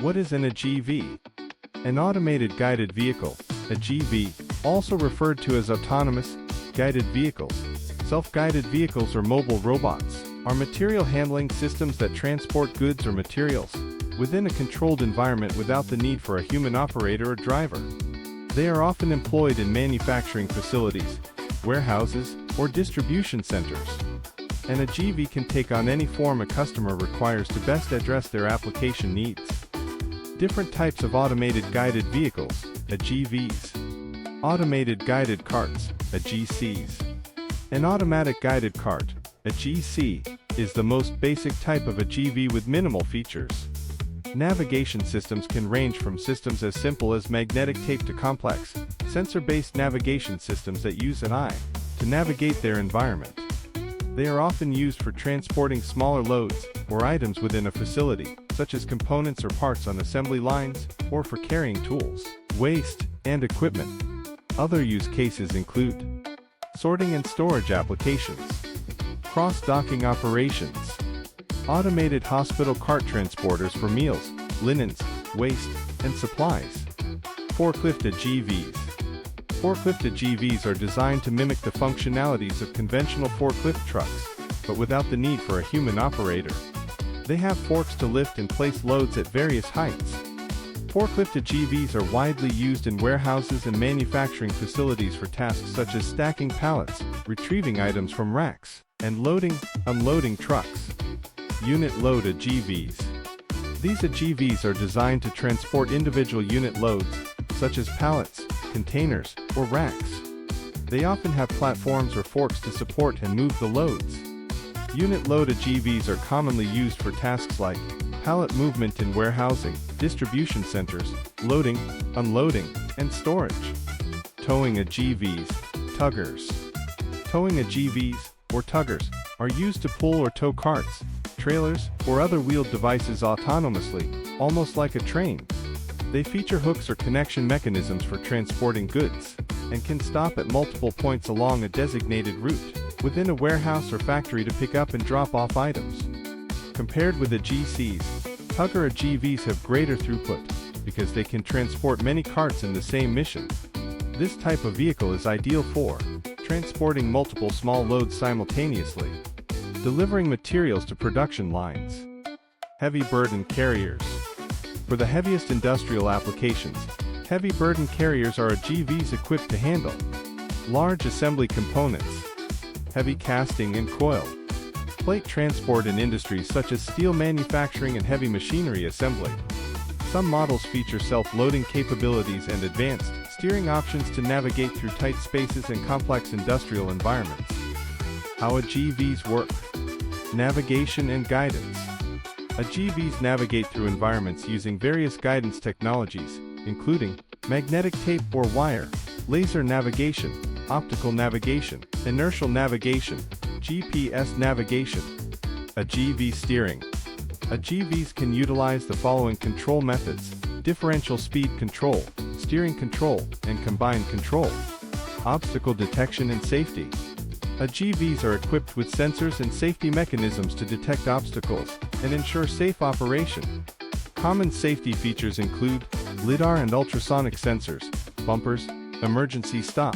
What is an AGV? An automated guided vehicle, AGV, also referred to as autonomous, guided vehicles, self-guided vehicles or mobile robots, are material handling systems that transport goods or materials within a controlled environment without the need for a human operator or driver. They are often employed in manufacturing facilities, warehouses, or distribution centers. An AGV can take on any form a customer requires to best address their application needs. Different types of automated guided vehicles, AGVs. Automated guided carts, AGCs. An automatic guided cart, AGC, is the most basic type of AGV with minimal features. Navigation systems can range from systems as simple as magnetic tape to complex, sensor-based navigation systems that use an eye to navigate their environment. They are often used for transporting smaller loads or items within a facility, such as components or parts on assembly lines, or for carrying tools, waste, and equipment. Other use cases include sorting and storage applications, cross-docking operations, automated hospital cart transporters for meals, linens, waste, and supplies. Forklift AGVs. Forklift AGVs are designed to mimic the functionalities of conventional forklift trucks, but without the need for a human operator. They have forks to lift and place loads at various heights. Forklift AGVs are widely used in warehouses and manufacturing facilities for tasks such as stacking pallets, retrieving items from racks, and loading, unloading trucks. Unit load AGVs. These AGVs are designed to transport individual unit loads, such as pallets, containers, or racks. They often have platforms or forks to support and move the loads. Unit load AGVs are commonly used for tasks like pallet movement in warehousing, distribution centers, loading, unloading, and storage. Towing AGVs, tuggers. Towing AGVs, or tuggers, are used to pull or tow carts, trailers, or other wheeled devices autonomously, almost like a train. They feature hooks or connection mechanisms for transporting goods, and can stop at multiple points along a designated route, within a warehouse or factory to pick up and drop off items. Compared with AGCs, tugger AGVs have greater throughput, because they can transport many carts in the same mission. This type of vehicle is ideal for transporting multiple small loads simultaneously, delivering materials to production lines. Heavy burden carriers. For the heaviest industrial applications, heavy burden carriers are AGVs equipped to handle large assembly components, heavy casting and coil, plate transport in industries such as steel manufacturing and heavy machinery assembly. Some models feature self-loading capabilities and advanced steering options to navigate through tight spaces and complex industrial environments. How AGVs work. Navigation and guidance. AGVs navigate through environments using various guidance technologies, including magnetic tape or wire, laser navigation, optical navigation, inertial navigation, GPS navigation. AGV steering. AGVs can utilize the following control methods: differential speed control, steering control, and combined control. Obstacle detection and safety. AGVs are equipped with sensors and safety mechanisms to detect obstacles and ensure safe operation. Common safety features include LiDAR and ultrasonic sensors, bumpers, emergency stop.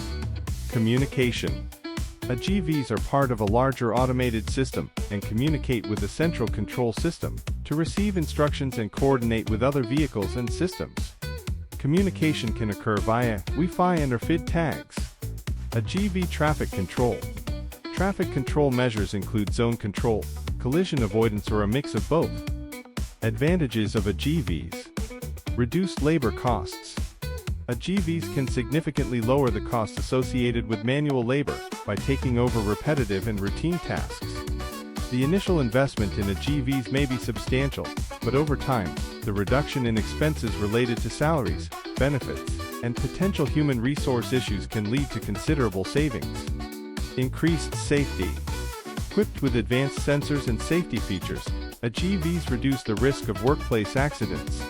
Communication. AGVs are part of a larger automated system and communicate with a central control system to receive instructions and coordinate with other vehicles and systems. Communication can occur via Wi-Fi and RFID tags. AGV traffic control. Traffic control measures include zone control, collision avoidance, or a mix of both. Advantages of AGVs. Reduced labor costs. AGVs can significantly lower the costs associated with manual labor by taking over repetitive and routine tasks. The initial investment in AGVs may be substantial, but over time, the reduction in expenses related to salaries, benefits, and potential human resource issues can lead to considerable savings. Increased safety. Equipped with advanced sensors and safety features, AGVs reduce the risk of workplace accidents.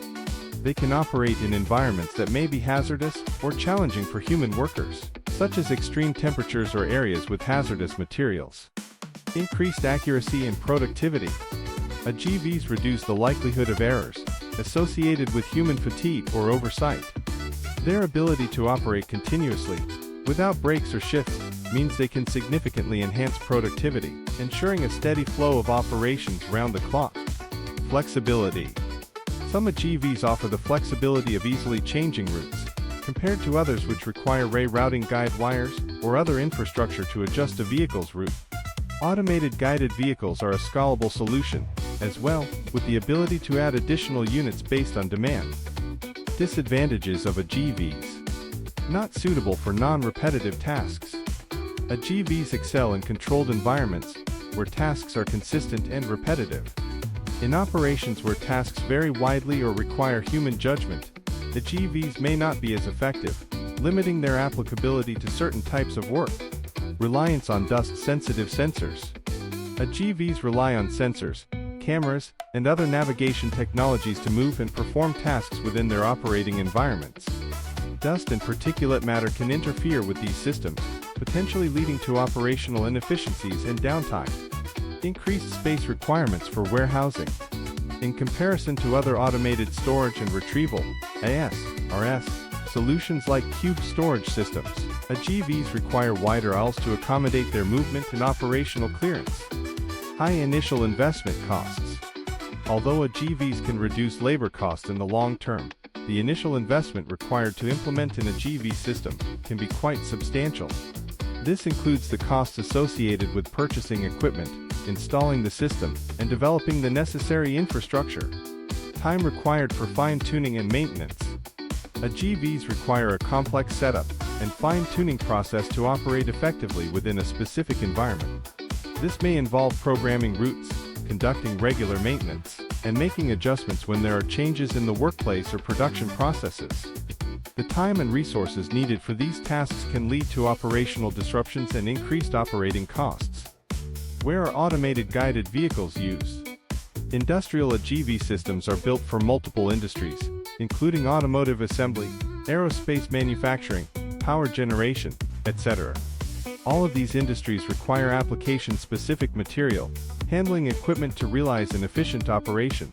They can operate in environments that may be hazardous or challenging for human workers, such as extreme temperatures or areas with hazardous materials. Increased accuracy and productivity. AGVs reduce the likelihood of errors, associated with human fatigue or oversight. Their ability to operate continuously, without breaks or shifts, means they can significantly enhance productivity, ensuring a steady flow of operations round the clock. Flexibility. Some AGVs offer the flexibility of easily changing routes, compared to others which require rerouting guide wires or other infrastructure to adjust a vehicle's route. Automated guided vehicles are a scalable solution, as well, with the ability to add additional units based on demand. Disadvantages of AGVs. Not suitable for non-repetitive tasks. AGVs excel in controlled environments, where tasks are consistent and repetitive. In operations where tasks vary widely or require human judgment, AGVs may not be as effective, limiting their applicability to certain types of work. Reliance on dust-sensitive sensors. AGVs rely on sensors, cameras, and other navigation technologies to move and perform tasks within their operating environments. Dust and particulate matter can interfere with these systems, potentially leading to operational inefficiencies and downtime. Increased space requirements for warehousing. In comparison to other automated storage and retrieval (AS/RS) solutions like cube storage systems, AGVs require wider aisles to accommodate their movement and operational clearance. High initial investment costs. Although AGVs can reduce labor costs in the long term, the initial investment required to implement an AGV system can be quite substantial. This includes the costs associated with purchasing equipment, installing the system, and developing the necessary infrastructure. Time required for fine-tuning and maintenance. AGVs require a complex setup and fine-tuning process to operate effectively within a specific environment. This may involve programming routes, conducting regular maintenance, and making adjustments when there are changes in the workplace or production processes. The time and resources needed for these tasks can lead to operational disruptions and increased operating costs. Where are automated guided vehicles used? Industrial AGV systems are built for multiple industries, including automotive assembly, aerospace manufacturing, power generation, etc. All of these industries require application-specific material handling equipment to realize an efficient operation.